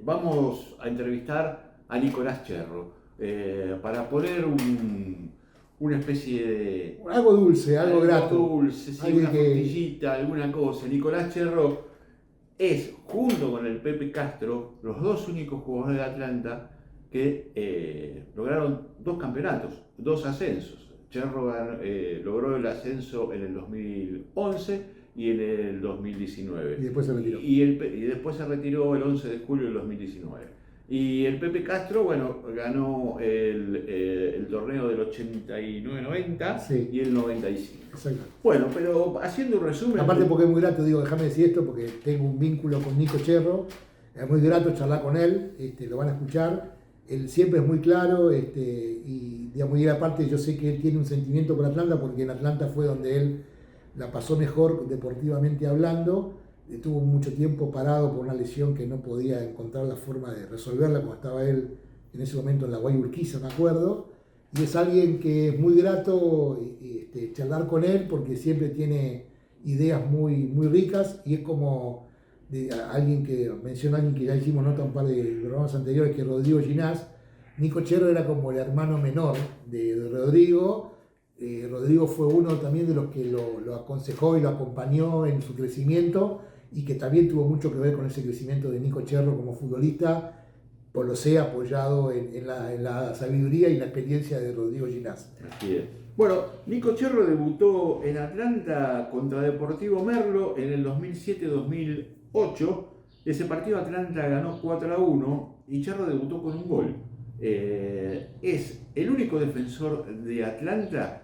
vamos a entrevistar a Nicolás Cherro para poner una especie de Algo dulce, algo algo grato. dulce, sí, Alguien una que. frutillita, alguna cosa. Nicolás Cherro es, junto con el Pepe Castro, los dos únicos jugadores de Atlanta que lograron dos campeonatos, dos ascensos. Cherro logró el ascenso en el 2011 y en el Y 2019. después se retiró. Y después se retiró el 11 de julio del 2019. Y el Pepe Castro, bueno, ganó el torneo del 89-90 Sí, y el 95. exacto. Bueno, pero haciendo un resumen Aparte porque es muy grato, digo, déjame decir esto porque tengo un vínculo con Nico Cherro, es muy grato charlar con él, lo van a escuchar, él siempre es muy claro, y digamos, y aparte yo sé que él tiene un sentimiento por Atlanta porque en Atlanta fue donde él la pasó mejor deportivamente hablando, estuvo mucho tiempo parado por una lesión que no podía encontrar la forma de resolverla como estaba él en ese momento en la Guayurquiza, me acuerdo, y es alguien que es muy grato charlar con él porque siempre tiene ideas muy, muy ricas y es como alguien que menciona, alguien que ya hicimos nota un par de programas anteriores, que Rodrigo Ginás. Nico Cherro era como el hermano menor de Rodrigo. Rodrigo fue uno también de los que lo aconsejó y lo acompañó en su crecimiento y que también tuvo mucho que ver con ese crecimiento de Nico Cherro como futbolista, por lo sea apoyado en la sabiduría y la experiencia de Rodrigo Ginás. Así es. Bueno, Nico Cherro debutó en Atlanta contra Deportivo Merlo en el 2007-2008. Ese partido Atlanta ganó 4-1 y Cherro debutó con un gol. Es el único defensor de Atlanta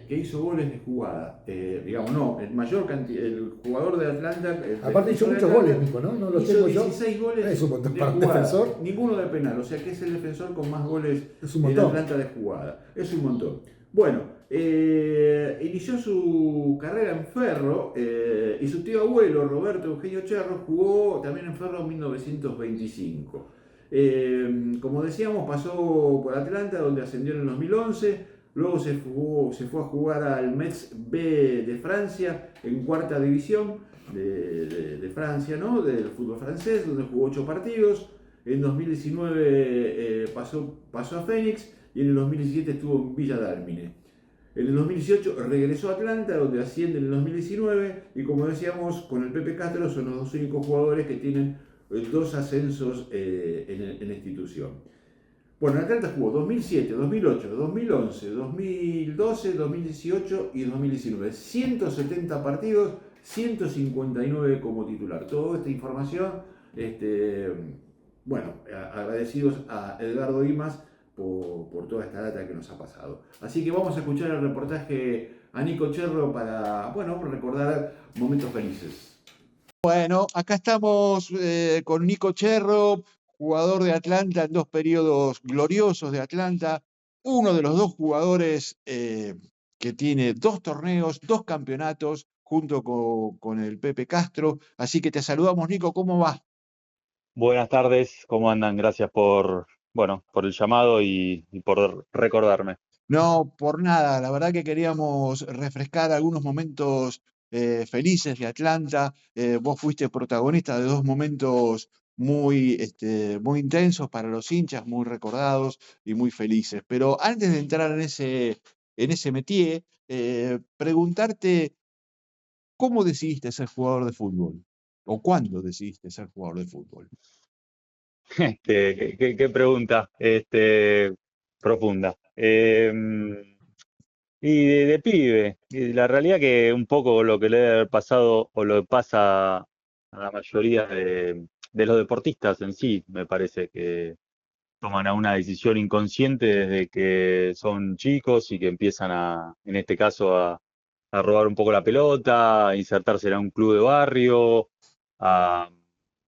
que hizo goles de jugada. Digamos, no, el jugador de Atlanta, el Aparte hizo defensor de muchos Atlanta, goles, Nico, ¿no? No los hizo tengo yo. 16 goles Es un montón de para un jugada, defensor. ninguno de penal, o sea que es el defensor con más goles Es un en montón. Atlanta de jugada. Es un montón. Bueno, inició su carrera en Ferro y su tío abuelo, Roberto Eugenio Cherro, jugó también en Ferro en 1925. Como decíamos, pasó por Atlanta, donde ascendió en el 2011. Luego se fue a jugar al Metz B de Francia en cuarta división de Francia, ¿no? Del fútbol francés, donde jugó 8 partidos. En 2019 pasó a Fénix y en el 2017 estuvo en Villa Dálmine. En el 2018 regresó a Atlanta, donde asciende en el 2019 y como decíamos, con el Pepe Castro son los dos únicos jugadores que tienen dos ascensos en la institución. Bueno, en Atlanta jugó 2007, 2008, 2011, 2012, 2018 y 2019. 170 partidos, 159 como titular. Toda esta información, este, bueno, agradecidos a Edgardo Dimas por toda esta data que nos ha pasado. Así que vamos a escuchar el reportaje a Nico Cherro para, bueno, recordar momentos felices. Bueno, acá estamos con Nico Cherro, jugador de Atlanta en dos periodos gloriosos de Atlanta, uno de los dos jugadores que tiene dos torneos, dos campeonatos, junto con el Pepe Castro. Así que te saludamos, Nico, ¿cómo va? Buenas tardes, ¿cómo andan? Gracias por el llamado y por recordarme. No, por nada, la verdad que queríamos refrescar algunos momentos felices de Atlanta. Vos fuiste protagonista de dos momentos muy intensos para los hinchas, muy recordados y muy felices. Pero antes de entrar en ese métier, preguntarte cómo decidiste ser jugador de fútbol o cuándo decidiste ser jugador de fútbol. Qué pregunta, profunda. Y de pibe, y la realidad que un poco lo que le debe haber pasado o lo que pasa a la mayoría de los deportistas en sí, me parece que toman una decisión inconsciente desde que son chicos y que empiezan en este caso, a robar un poco la pelota, a insertarse en un club de barrio, a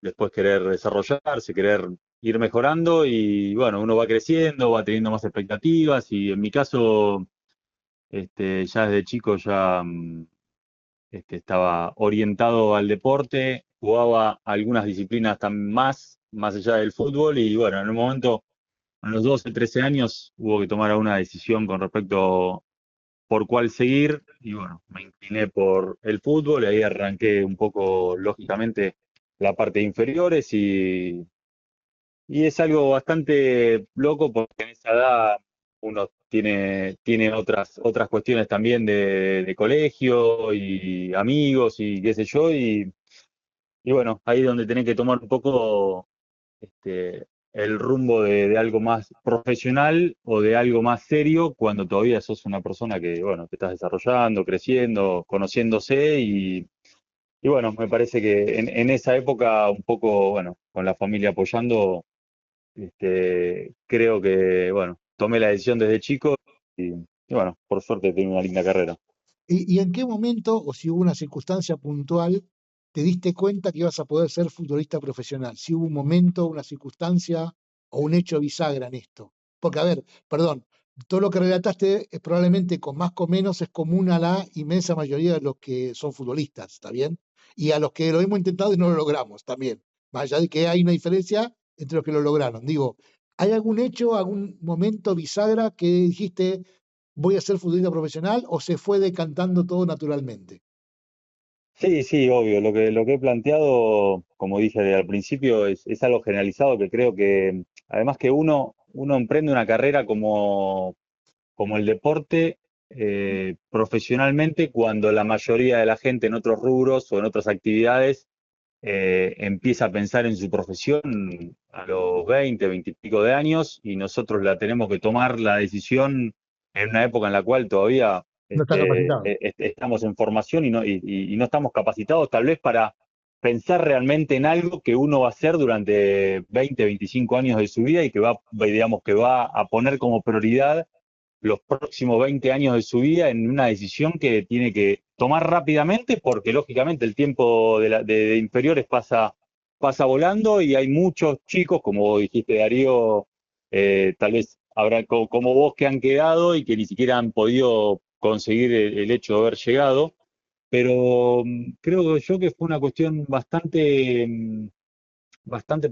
después querer desarrollarse, querer ir mejorando y bueno, uno va creciendo, va teniendo más expectativas y en mi caso, ya desde chico ya estaba orientado al deporte, jugaba algunas disciplinas más allá del fútbol y bueno, en un momento a los 12, 13 años hubo que tomar una decisión con respecto por cuál seguir y bueno, me incliné por el fútbol y ahí arranqué un poco, lógicamente, la parte de inferiores Y es algo bastante loco porque en esa edad uno tiene otras cuestiones también de colegio y amigos y qué sé yo, y bueno, ahí es donde tenés que tomar un poco el rumbo de algo más profesional o de algo más serio cuando todavía sos una persona que, bueno, te estás desarrollando, creciendo, conociéndose y bueno, me parece que en esa época un poco, bueno, con la familia apoyando, creo que, bueno, tomé la decisión desde chico y bueno, por suerte tengo una linda carrera. ¿Y en qué momento, o si hubo una circunstancia puntual, te diste cuenta que ibas a poder ser futbolista profesional? Si hubo un momento, una circunstancia o un hecho bisagra en esto. Porque, a ver, perdón, todo lo que relataste es probablemente con más o menos es común a la inmensa mayoría de los que son futbolistas, ¿está bien? Y a los que lo hemos intentado y no lo logramos también. Más allá de que hay una diferencia entre los que lo lograron. Digo, ¿hay algún hecho, algún momento bisagra que dijiste, voy a ser futbolista profesional o se fue decantando todo naturalmente? Sí, sí, obvio. Lo que he planteado, como dije al principio, es algo generalizado que creo que, además que uno emprende una carrera como el deporte profesionalmente cuando la mayoría de la gente en otros rubros o en otras actividades empieza a pensar en su profesión a los 20 y pico de años y nosotros la tenemos que tomar la decisión en una época en la cual todavía No está capacitado. estamos en formación y no estamos capacitados tal vez para pensar realmente en algo que uno va a hacer durante 25 años de su vida y que digamos, que va a poner como prioridad los próximos 20 años de su vida en una decisión que tiene que tomar rápidamente porque lógicamente el tiempo de inferiores pasa volando y hay muchos chicos, como dijiste Darío, tal vez habrá como vos que han quedado y que ni siquiera han podido conseguir el hecho de haber llegado, pero creo yo que fue una cuestión bastante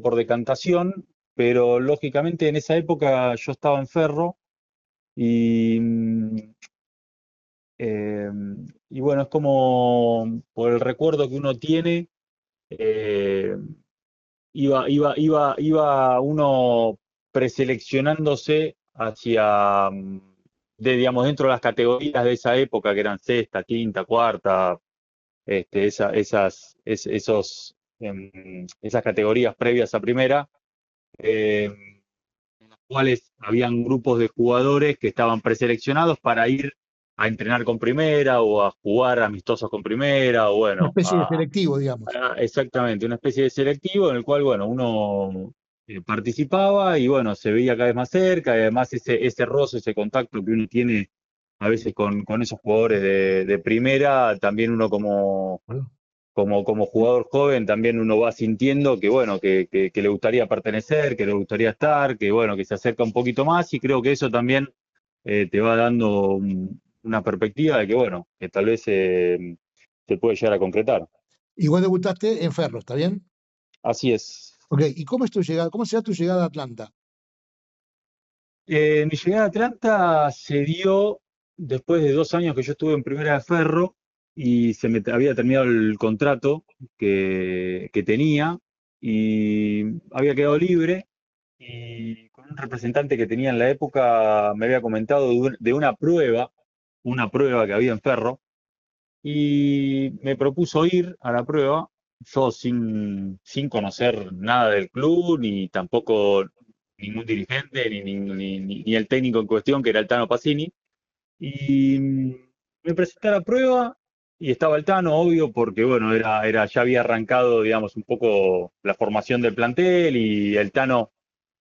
por decantación, pero lógicamente en esa época yo estaba en Ferro y, eh, y bueno, es como por el recuerdo que uno tiene, eh, iba uno preseleccionándose hacia, digamos, dentro de las categorías de esa época, que eran sexta, quinta, cuarta, esas categorías previas a primera. eh, cuales habían grupos de jugadores que estaban preseleccionados para ir a entrenar con primera o a jugar amistosos con primera o Una bueno, especie de selectivo, digamos. exactamente, una especie de selectivo en el cual, bueno, uno participaba y bueno, se veía cada vez más cerca y además ese roce, ese contacto que uno tiene a veces con esos jugadores de primera, también uno ¿No? como jugador joven también uno va sintiendo que, bueno, que le gustaría pertenecer, que le gustaría estar, que, bueno, que se acerca un poquito más y creo que eso también te va dando una perspectiva de que, bueno, que tal vez se puede llegar a concretar. Y vos debutaste en Ferro, ¿está bien? Así es. Ok, ¿y cómo es tu llegada? ¿Cómo será tu llegada a Atlanta? Mi llegada a Atlanta se dio después de 2 años que yo estuve en Primera de Ferro y se me había terminado el contrato que tenía y había quedado libre y con un representante que tenía en la época me había comentado de una prueba que había en Ferro y me propuso ir a la prueba, yo sin conocer nada del club, ni tampoco ningún dirigente, ni el técnico en cuestión, que era el Tano Pacini. Y me presenté a la prueba y estaba el Tano, obvio, porque bueno, ya había arrancado, digamos, un poco la formación del plantel y el Tano,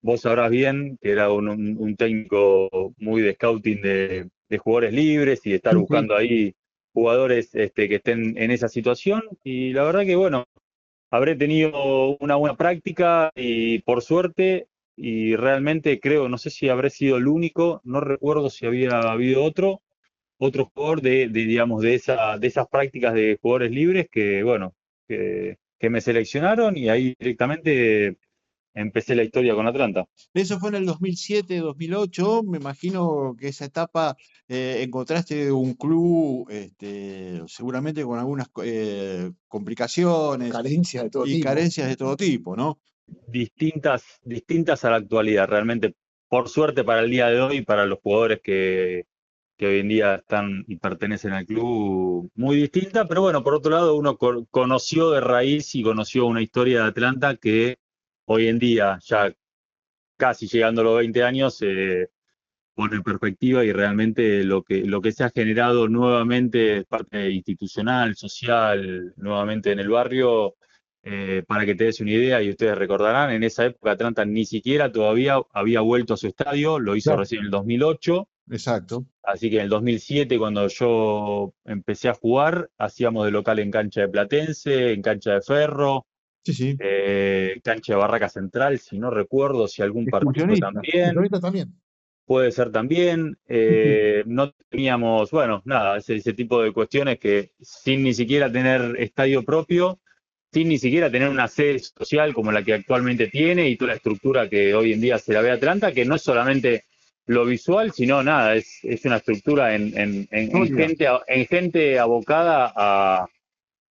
vos sabrás bien, que era un técnico muy de scouting de jugadores libres y de estar Sí, sí. buscando ahí jugadores que estén en esa situación. Y la verdad que bueno, habré tenido una buena práctica y por suerte, y realmente creo, no sé si habré sido el único, no recuerdo si había habido otro jugador digamos, de esas prácticas de jugadores libres que, bueno, que me seleccionaron y ahí directamente empecé la historia con Atlanta. Eso fue en el 2007, 2008. Me imagino que esa etapa encontraste un club seguramente con algunas complicaciones Carencia de todo y tipo. carencias de todo tipo, ¿no? distintas a la actualidad, realmente, por suerte para el día de hoy, para los jugadores que hoy en día están y pertenecen al club, muy distinta, pero bueno, por otro lado, uno conoció de raíz y conoció una historia de Atlanta que hoy en día, ya casi llegando a los 20 años, pone en perspectiva y realmente lo que se ha generado nuevamente, parte institucional, social, nuevamente en el barrio, para que te des una idea, y ustedes recordarán, en esa época Atlanta ni siquiera todavía había vuelto a su estadio, lo hizo Claro. recién en el 2008, Exacto. así que en el 2007, cuando yo empecé a jugar, hacíamos de local en cancha de Platense, en cancha de Ferro, Sí, sí. cancha de Barraca Central, si no recuerdo si algún partido Excursionista. también. Excursionista también. Puede ser también. Sí, sí. No teníamos, bueno, nada, ese tipo de cuestiones que sin ni siquiera tener estadio propio, sin ni siquiera tener una sede social como la que actualmente tiene y toda la estructura que hoy en día se la ve Atlanta, que no es solamente lo visual, sino nada, es una estructura Sólida. en gente abocada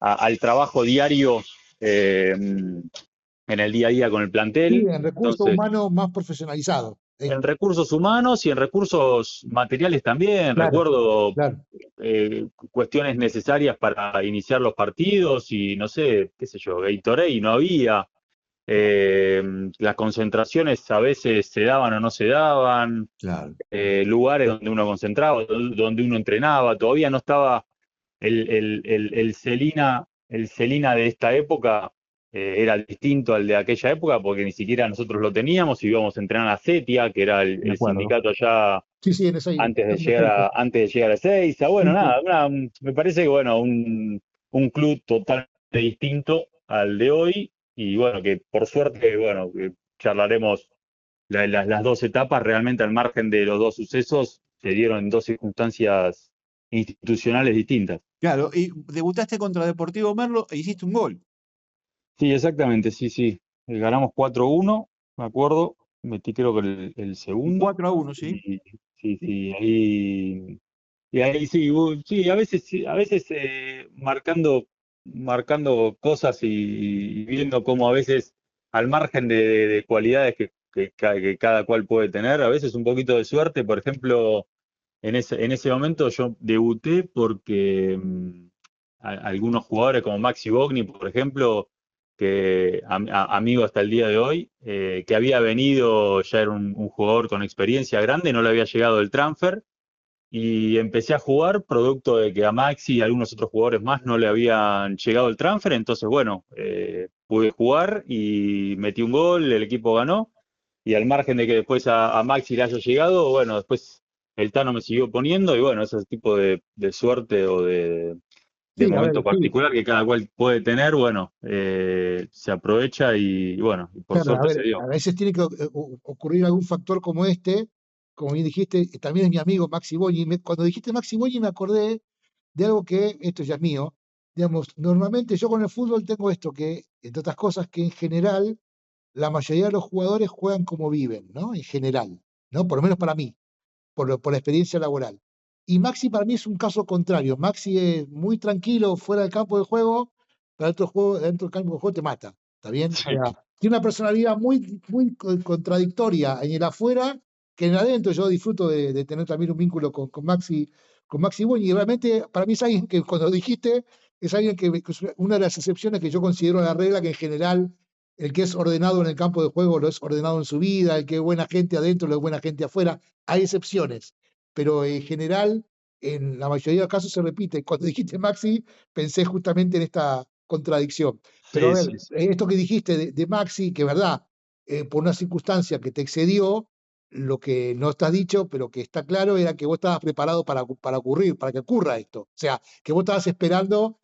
al trabajo diario en el día a día con el Sí, plantel. en recursos Entonces, humanos más profesionalizados. en recursos humanos y en recursos materiales también. Claro, Recuerdo claro. cuestiones necesarias para iniciar los partidos y no sé, qué sé yo, Gatorade no había. Eh, las concentraciones a veces se daban o no se daban. Claro. Lugares donde uno concentraba, donde uno entrenaba. Todavía no estaba el Celina de esta época, era distinto al de aquella época porque ni siquiera nosotros lo teníamos y íbamos a entrenar a CETIA, que era De el acuerdo. sindicato allá Sí, sí, en Ezeiza. antes de llegar a Ezeiza. Bueno, Sí, sí. nada, me parece que bueno, un club totalmente distinto al de hoy y bueno, que por suerte, bueno, que charlaremos las dos etapas realmente al margen de los dos sucesos se dieron en dos circunstancias institucionales distintas. Claro, y debutaste contra Deportivo Merlo e hiciste un gol. Sí, exactamente, sí, sí. Ganamos 4-1, me acuerdo. Metí creo que el segundo. 4-1, ¿sí? Y sí, sí, ahí sí, sí, a veces marcando cosas y viendo cómo a veces, al margen de cualidades que cada cual puede tener, a veces un poquito de suerte. Por ejemplo, en ese momento yo debuté porque algunos jugadores como Maxi Bogni, por ejemplo, que amigo hasta el día de hoy, que había venido, ya era un jugador con experiencia grande, no le había llegado el transfer, y empecé a jugar producto de que a Maxi y a algunos otros jugadores más no le habían llegado el transfer, entonces bueno, pude jugar y metí un gol, el equipo ganó, y al margen de que después a Maxi le haya llegado, bueno, después el Tano me siguió poniendo, y bueno, ese tipo de suerte o de Sí, a ver, momento sí. particular que cada cual puede tener, bueno, se aprovecha y bueno, y por Claro, a suerte se ver, dio. a veces tiene que ocurrir algún factor como este. Como bien dijiste, también es mi amigo Maxi Bogni. Cuando dijiste Maxi Bogni me acordé de algo que, esto ya es mío, digamos, normalmente yo con el fútbol tengo esto, que, entre otras cosas, que en general la mayoría de los jugadores juegan como viven, ¿no? En general, ¿no? Por lo menos para mí, por la experiencia laboral. Y Maxi para mí es un caso contrario. Maxi es muy tranquilo fuera del campo de juego, pero dentro del campo de juego te mata. ¿Está bien? O Sí, sea, tiene una personalidad muy contradictoria en el afuera, que en el adentro yo disfruto de tener también un vínculo con Maxi Bogni. Y realmente para mí es alguien que, cuando dijiste, es alguien que es una de las excepciones que yo considero la regla, que en general el que es ordenado en el campo de juego lo es ordenado en su vida, el que es buena gente adentro lo es buena gente afuera. Hay excepciones, pero en general, en la mayoría de los casos se repite. Cuando dijiste Maxi, pensé justamente en esta contradicción. Pero a sí, ver, sí, sí. esto que dijiste de Maxi, que verdad, por una circunstancia que te excedió, lo que no está dicho, pero que está claro, era que vos estabas preparado para que ocurra esto. O sea, que vos estabas esperando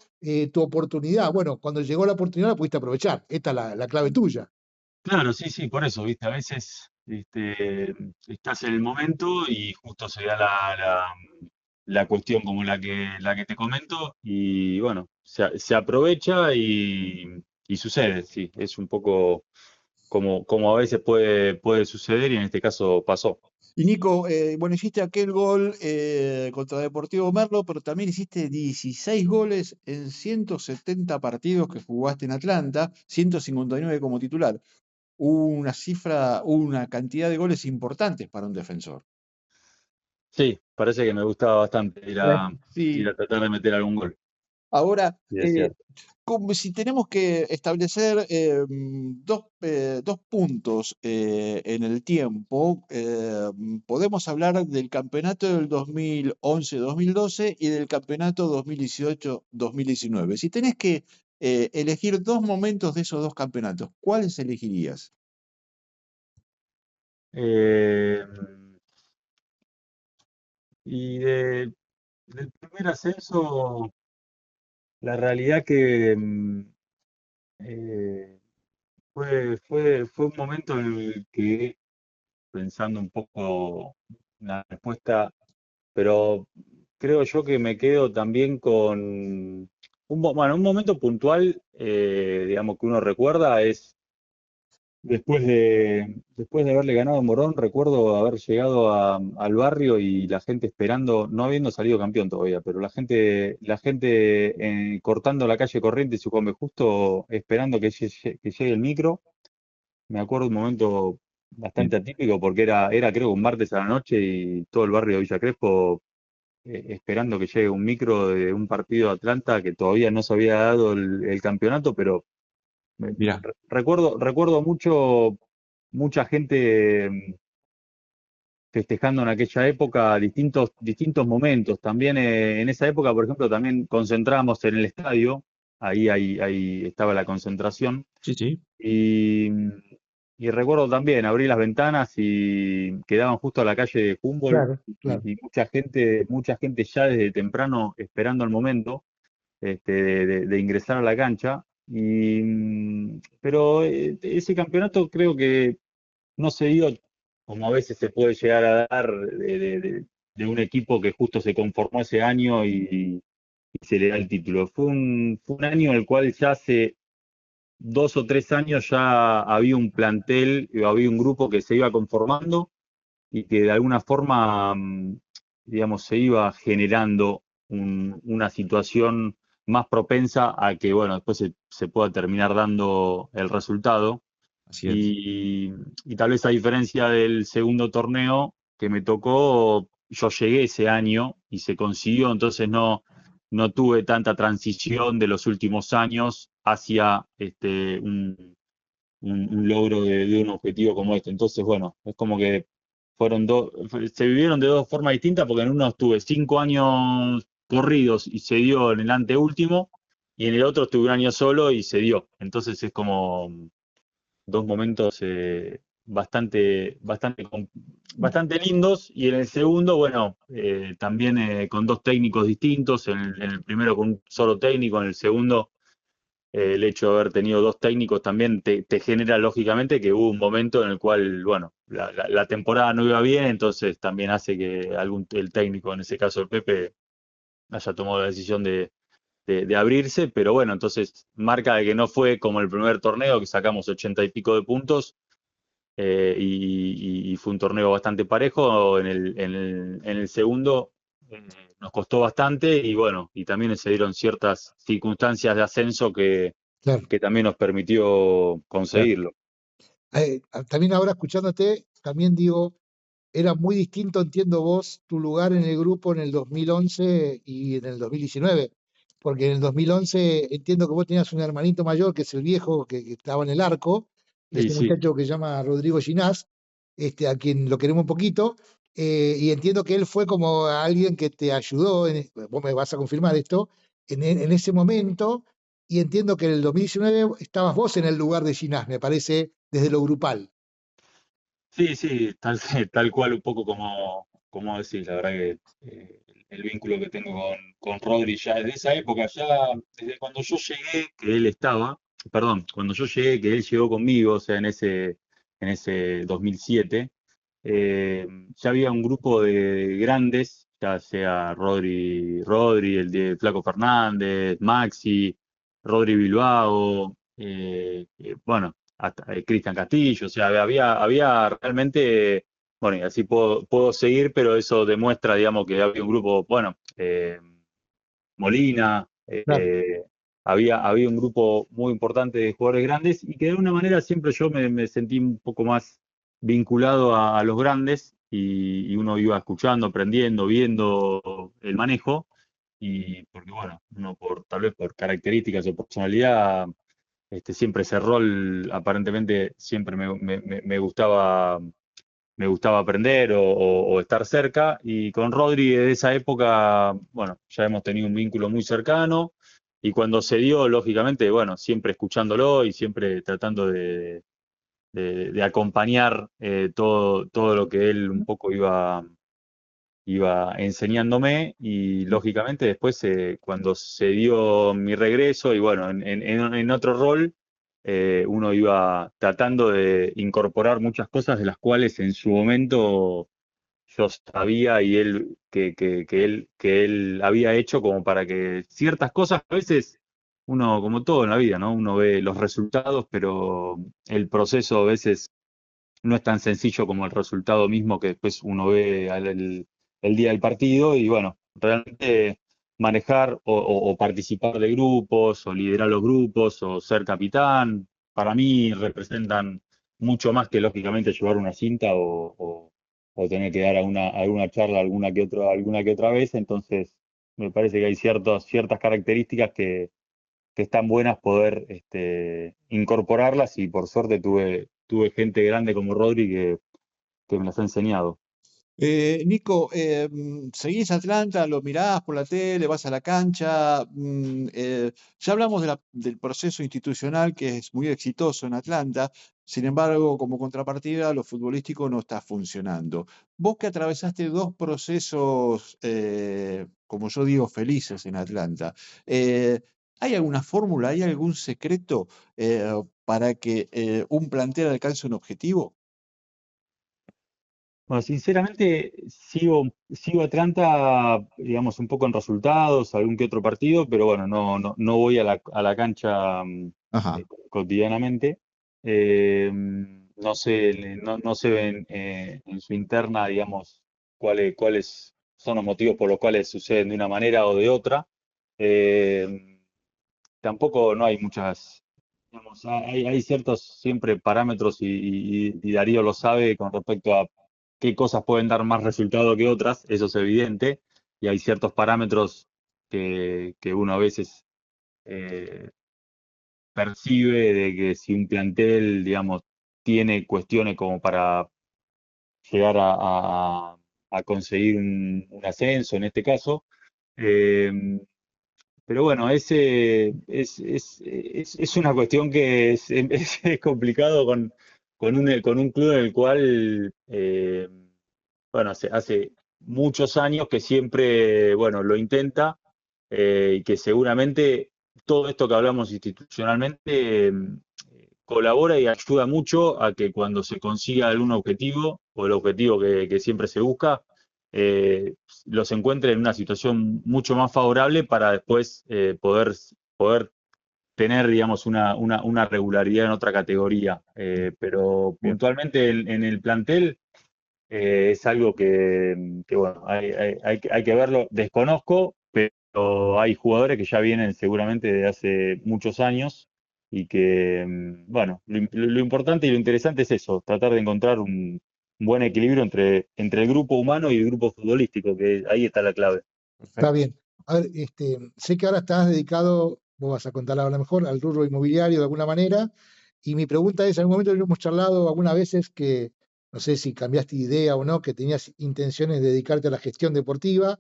tu oportunidad. Bueno, cuando llegó la oportunidad la pudiste aprovechar. Esta es la clave tuya. Claro, sí, sí, por eso, viste, a veces estás en el momento y justo se da la cuestión como la que te comento y bueno, se aprovecha y sucede, sí, es un poco como a veces puede suceder y en este caso pasó. Y Nico, bueno, hiciste aquel gol contra Deportivo Merlo, pero también hiciste 16 goles en 170 partidos que jugaste en Atlanta, 159 como titular. una cantidad de goles importantes para un defensor. Sí, parece que me gustaba bastante ir Sí. a tratar de meter algún gol. Ahora, Sí, es cierto. como si tenemos que establecer dos puntos en el tiempo, podemos hablar del campeonato del 2011-2012 y del campeonato 2018-2019. Si tenés que elegir dos momentos de esos dos campeonatos, ¿cuáles elegirías? Eh, y del primer ascenso, la realidad que eh, fue un momento en el que, pensando un poco la respuesta, pero creo yo que me quedo también con bueno, un momento puntual, digamos, que uno recuerda es después de haberle ganado a Morón. Recuerdo haber llegado al barrio y la gente esperando, no habiendo salido campeón todavía, pero la gente cortando la calle Corrientes y Juan B. Justo esperando que llegue el micro. Me acuerdo un momento bastante atípico porque era creo un martes a la noche y todo el barrio de Villa Crespo esperando que llegue un micro de un partido de Atlanta que todavía no se había dado el campeonato, pero Mirá, recuerdo mucha gente festejando en aquella época distintos momentos. También en esa época, por ejemplo, también concentramos en el estadio, ahí estaba la concentración. sí, sí. Y, y recuerdo también abrir las ventanas y quedaban justo a la calle de Humboldt Claro, claro. y mucha gente ya desde temprano esperando el momento de ingresar a la cancha. Pero ese campeonato creo que no se dio como a veces se puede llegar a dar de un equipo que justo se conformó ese año y se le da el título. Fue un año en el cual ya hace 2 o 3 años ya había un plantel, había un grupo que se iba conformando y que de alguna forma, digamos, se iba generando una situación más propensa a que, bueno, después se pueda terminar dando el resultado. Así es. Y tal vez a diferencia del segundo torneo que me tocó, yo llegué ese año y se consiguió, entonces no tuve tanta transición de los últimos años hacia un logro de un objetivo como este. Entonces, bueno, es como que se vivieron de dos formas distintas, porque en uno estuve 5 años corridos y se dio en el anteúltimo, y en el otro estuve un año solo y se dio. Entonces es como dos momentos bastante lindos. Y en el segundo, bueno, también con dos técnicos distintos, en el primero con un solo técnico, en el segundo el hecho de haber tenido dos técnicos también te genera lógicamente que hubo un momento en el cual, bueno, la temporada no iba bien, entonces también hace que el técnico, en ese caso el Pepe, haya tomado la decisión de abrirse. Pero bueno, entonces marca de que no fue como el primer torneo que sacamos 80 y pico de puntos, y fue un torneo bastante parejo. En el segundo eh, nos costó bastante y bueno, y también se dieron ciertas circunstancias de ascenso Claro, que también nos permitió claro. conseguirlo. También ahora escuchándote, también digo, era muy distinto, entiendo vos, tu lugar en el grupo en el 2011 y en el 2019, porque en el 2011 entiendo que vos tenías un hermanito mayor, que es el viejo que estaba en el arco, Y este sí, muchacho que se llama Rodrigo Ginás, a quien lo queremos un poquito, y entiendo que él fue como alguien que te ayudó, vos me vas a confirmar esto, en ese momento, y entiendo que en el 2019 estabas vos en el lugar de Ginás, me parece, desde lo grupal. sí, sí, tal cual, un poco como decís. La verdad que el vínculo que tengo con Rodri ya desde esa época, ya desde cuando yo llegué, que él estaba, perdón, cuando yo llegué, que él llegó conmigo, o sea, en ese 2007, ya había un grupo de grandes, ya sea Rodri, el de Flaco Fernández, Maxi, Rodri Bilbao, bueno, hasta Cristian Castillo. O sea, había realmente, bueno, y así puedo seguir, pero eso demuestra, digamos, que había un grupo, bueno, Molina, Claro, había un grupo muy importante de jugadores grandes y que de alguna manera siempre yo me sentí un poco más vinculado a los grandes y uno iba escuchando, aprendiendo, viendo el manejo y porque bueno, uno tal vez por características o personalidad, siempre ese rol aparentemente siempre me gustaba aprender o estar cerca y con Rodri de esa época, bueno, ya hemos tenido un vínculo muy cercano y cuando se dio, lógicamente, bueno, siempre escuchándolo y siempre tratando de acompañar todo lo que él un poco iba enseñándome y lógicamente después cuando se dio mi regreso y bueno, en otro rol, uno iba tratando de incorporar muchas cosas de las cuales en su momento yo sabía y él que él había hecho como para que ciertas cosas a veces uno, como todo en la vida, ¿no? Uno ve los resultados, pero el proceso a veces no es tan sencillo como el resultado mismo que después uno ve el día del partido y bueno, realmente manejar o participar de grupos o liderar los grupos o ser capitán, para mí representan mucho más que lógicamente llevar una cinta o tener que dar alguna charla alguna que otra vez, entonces me parece que hay ciertas características que están buenas poder incorporarlas y por suerte tuve gente grande como Rodri que me las ha enseñado. Nico, ¿seguís Atlanta? ¿Lo mirás por la tele? ¿Vas a la cancha? Ya hablamos del proceso institucional que es muy exitoso en Atlanta. Sin embargo, como contrapartida, lo futbolístico no está funcionando. Vos que atravesaste dos procesos, como yo digo, felices en Atlanta, eh, ¿hay alguna fórmula, hay algún secreto para que un plantel alcance un objetivo? Bueno, sinceramente sigo Atlanta, digamos, un poco en resultados, algún que otro partido, pero bueno, no voy a la cancha Ajá. cotidianamente. No sé en su interna, digamos, cuáles son los motivos por los cuales suceden de una manera o de otra. Eh, Tampoco no hay muchas, digamos, hay ciertos siempre parámetros y Darío lo sabe con respecto a qué cosas pueden dar más resultado que otras, eso es evidente, y hay ciertos parámetros que uno a veces eh, percibe de que si un plantel, digamos, tiene cuestiones como para llegar a conseguir un ascenso en este caso. eh, pero bueno, es una cuestión que es complicado con un club en el cual, bueno, hace muchos años que siempre, bueno, lo intenta y que seguramente todo esto que hablamos institucionalmente colabora y ayuda mucho a que cuando se consiga algún objetivo o el objetivo que siempre se busca, los encuentre en una situación mucho más favorable para después poder tener, digamos, una regularidad en otra categoría. Pero Bien. puntualmente en el plantel es algo que, bueno, hay que verlo. Desconozco, pero hay jugadores que ya vienen seguramente de hace muchos años y que, bueno, lo importante y lo interesante es eso, tratar de encontrar un buen equilibrio entre el grupo humano y el grupo futbolístico, que ahí está la clave. Está Perfecto. bien. A ver, sé que ahora estás dedicado, vos vas a contar ahora mejor, al rubro inmobiliario de alguna manera, y mi pregunta es, en algún momento hemos charlado algunas veces que, no sé si cambiaste idea o no, que tenías intenciones de dedicarte a la gestión deportiva.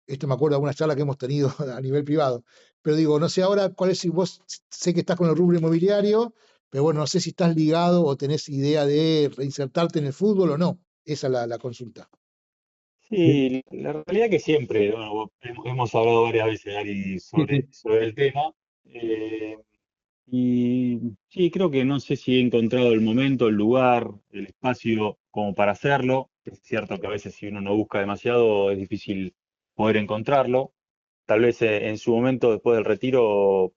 Esto me acuerdo de alguna charla que hemos tenido a nivel privado. Pero digo, no sé ahora cuál es, si vos sé que estás con el rubro inmobiliario, pero bueno, no sé si estás ligado o tenés idea de reinsertarte en el fútbol o no. Esa es la consulta. Sí, la realidad que siempre, bueno, hemos hablado varias veces, Ari, Sí, sobre, sí. sobre el tema. Y sí, creo que no sé si he encontrado el momento, el lugar, el espacio como para hacerlo. Es cierto que a veces si uno no busca demasiado es difícil poder encontrarlo. Tal vez en su momento, después del retiro,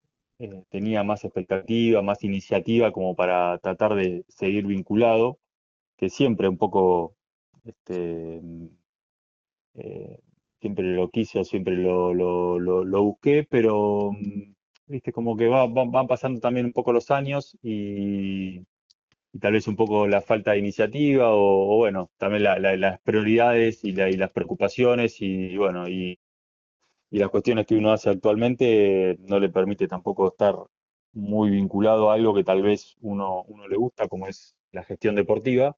tenía más expectativa, más iniciativa como para tratar de seguir vinculado, que siempre un poco, este, eh, siempre lo quise o siempre lo busqué, pero viste, como que van pasando también un poco los años y tal vez un poco la falta de iniciativa o bueno, también las prioridades y las preocupaciones y bueno, y las cuestiones que uno hace actualmente no le permite tampoco estar muy vinculado a algo que tal vez uno le gusta, como es la gestión deportiva.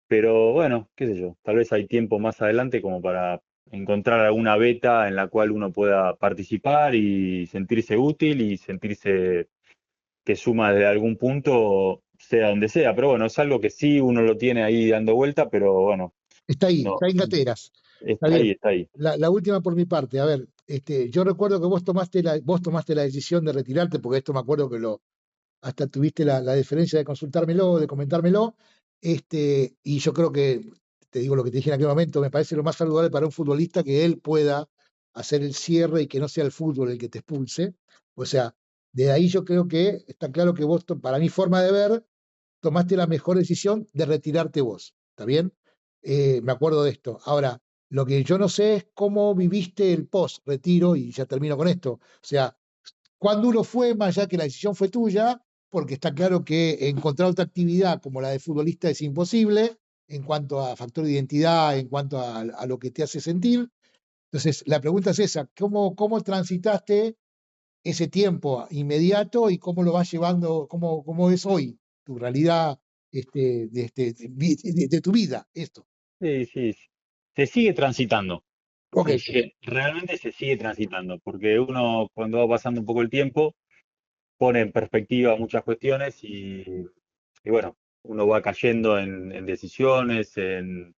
Pero bueno, qué sé yo, tal vez hay tiempo más adelante como para encontrar alguna beta en la cual uno pueda participar y sentirse útil y sentirse que suma desde algún punto, sea donde sea. Pero bueno, es algo que sí uno lo tiene ahí dando vuelta, pero bueno, no, Está ahí en gateras. Está está ahí, bien. está ahí. La última por mi parte, a ver, yo recuerdo que vos tomaste la decisión de retirarte, porque esto me acuerdo que hasta tuviste la deferencia de consultármelo, de comentármelo, y yo creo que, te digo lo que te dije en aquel momento, me parece lo más saludable para un futbolista que él pueda hacer el cierre y que no sea el fútbol el que te expulse. O sea, de ahí yo creo que está claro que vos, para mi forma de ver, tomaste la mejor decisión de retirarte vos. ¿Está bien? Me acuerdo de esto. Ahora, lo que yo no sé es cómo viviste el post-retiro, y ya termino con esto. O sea, cuán duro fue, más allá que la decisión fue tuya, porque está claro que encontrar otra actividad como la de futbolista es imposible en cuanto a factor de identidad, en cuanto a lo que te hace sentir. Entonces, la pregunta es esa, ¿cómo transitaste ese tiempo inmediato y cómo lo vas llevando, cómo es hoy tu realidad de tu vida, esto? Sí, sí, se sigue transitando. Ok, Realmente se sigue transitando, porque uno cuando va pasando un poco el tiempo pone en perspectiva muchas cuestiones y bueno, uno va cayendo en decisiones, en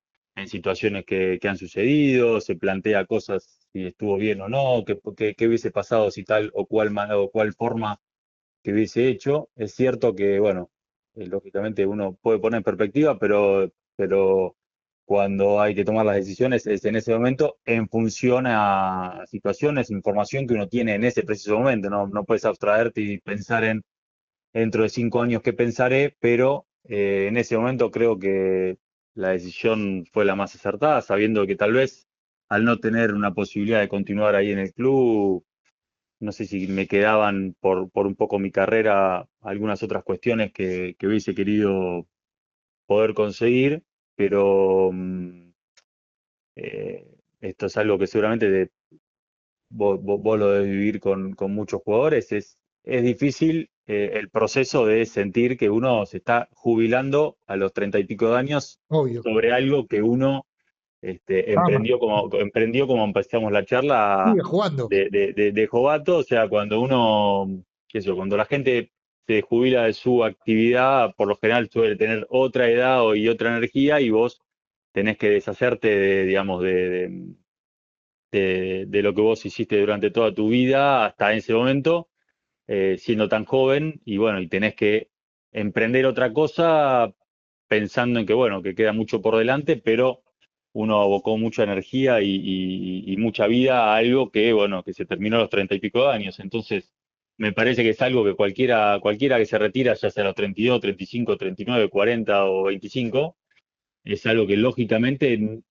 situaciones que han sucedido, se plantea cosas si estuvo bien o no, qué hubiese pasado si tal o cual forma que hubiese hecho. Es cierto que, bueno, lógicamente uno puede poner en perspectiva, pero cuando hay que tomar las decisiones es en ese momento en función a situaciones, información que uno tiene en ese preciso momento. No puedes abstraerte y pensar en dentro de 5 años qué pensaré, pero en ese momento creo que la decisión fue la más acertada, sabiendo que tal vez al no tener una posibilidad de continuar ahí en el club, no sé si me quedaban por un poco mi carrera algunas otras cuestiones que hubiese querido poder conseguir, pero esto es algo que seguramente vos lo debes vivir con muchos jugadores. Es difícil el proceso de sentir que uno se está jubilando a los 30 y pico de años obvio. sobre algo que uno Vamos, emprendió como empezamos la charla sigue jugando. de Jovato. O sea, cuando uno, qué sé yo, cuando la gente se jubila de su actividad, por lo general suele tener otra edad y otra energía y vos tenés que deshacerte digamos, de lo que vos hiciste durante toda tu vida hasta ese momento, siendo tan joven y bueno, y tenés que emprender otra cosa pensando en que bueno, que queda mucho por delante, pero uno abocó mucha energía y mucha vida a algo que bueno, que se terminó a los 30 y pico de años. Entonces, me parece que es algo que cualquiera que se retira, ya sea a los 32, 35, 39, 40 o 25, es algo que lógicamente,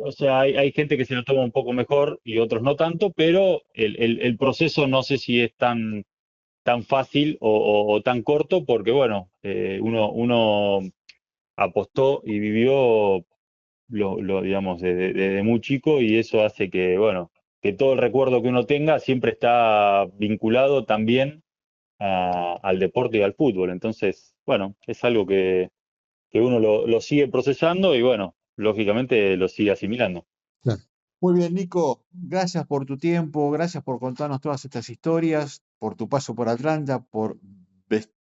o sea, hay gente que se lo toma un poco mejor y otros no tanto, pero el proceso no sé si es tan fácil o tan corto, porque bueno, uno apostó y vivió digamos, desde muy chico y eso hace que, bueno, que todo el recuerdo que uno tenga siempre está vinculado también al deporte y al fútbol. Entonces, bueno, es algo que uno lo sigue procesando y bueno, lógicamente lo sigue asimilando. Claro. Muy bien, Nico, gracias por tu tiempo, gracias por contarnos todas estas historias, por tu paso por Atlanta, por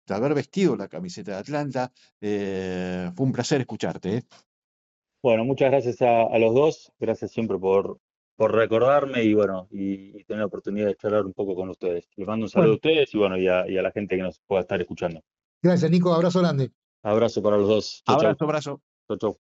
haber vestido la camiseta de Atlanta. Fue un placer escucharte, ¿eh? Bueno, muchas gracias a los dos, gracias siempre por recordarme y bueno, y tener la oportunidad de charlar un poco con ustedes. Les mando un saludo a Bueno, ustedes y bueno, y a la gente que nos pueda estar escuchando. gracias, Nico. Abrazo grande. Abrazo para los dos. Chau, chau. Abrazo, abrazo. Chau, chau.